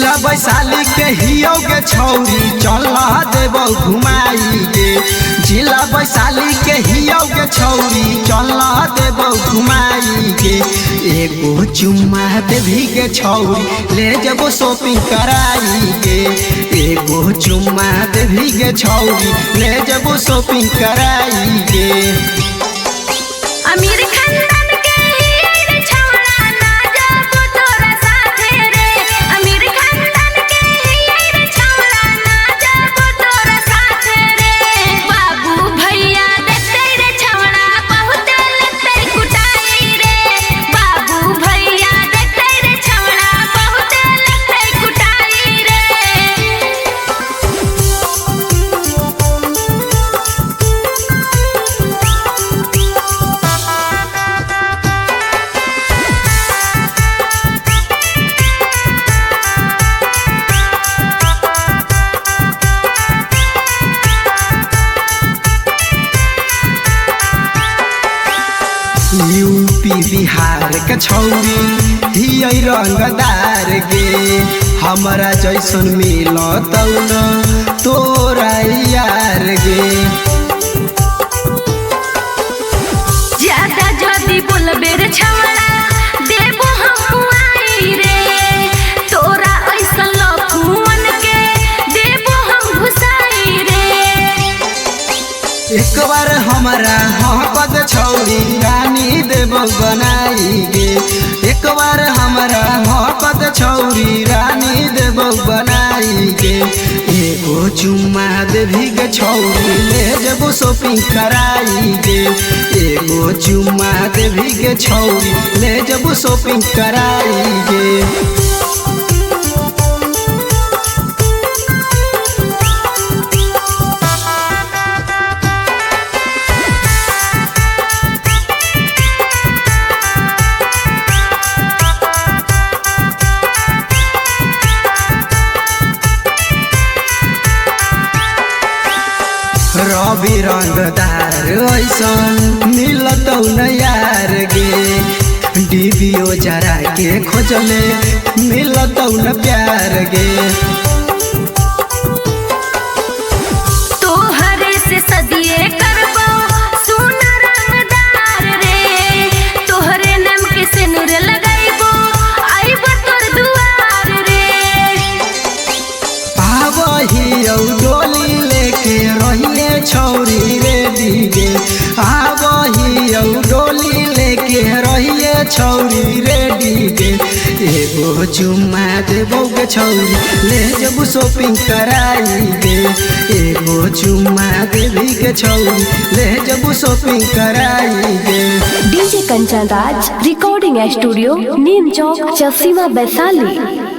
जिला वैशाली के हियो के छौरी चल देबो घुमाई गे। जिला वैशाली के हियो के छौरी चल देबो घुमाई गे। एगो चुम्मा देवी के छौरी ले जबो शॉपिंग कराई गे। एगो चुम्मा देवी के छौरी ले जबो शॉपिंग कराई गे। अमीर खानदान के हीरे छौड़ा ना जाबो तोरा साथे रे। अमीर खानदान के हीरे छौड़ा ना जाबो तोरा साथे रे। बाबू भैया देते रे छौड़ा बहुत लेते कुटाई रे। बाबू भैया देते रे छौड़ा बहुत लेते कुटाई रे। यूपी बिहार के छौरी हियै रंगदार गे। हमरा जैसन मिलत न तोरा यार गे। ज्यादा जदी बोलबे रे छौड़ा देबो हम आई रे। तोरा ऐसन लफुअन के देबो हम घुसाई रे। एक बार हमरा हकत छौरी रानी देबो बनाई गे। एक बार हमरा हकत छौरी रानी देबो बनाई गे। एगो चुम्मा देवी के छौरी ले जबो शॉपिंग कराई गे। एगो चुम्मा देवी के छौरी ले जबो शॉपिंग कराई गे। रवि रंगदार ऐसन मिलतौ न यार गे। डिबियो जरा के खोजले मिलतौ न प्यार गे। तोहरे से सदिए करबो सुन रंगदार रे। तोहरे नाम के सिनुर लगाइबो आइबो तोर दुआर रे। आवहियौ डोली लेके रहिए छौरी रेडी गे। आवहियौ डोली लेके रहिए छौरी रेडी गे। एगो चुम्मा देबो के छौरी ले जबो शॉपिंग कराई गे। एगो चुम्मा देवी के छौरी ले जबो शॉपिंग कराई गे। DJ Kanchan Raj recording studio नीम चौक चसीमा वैशाली।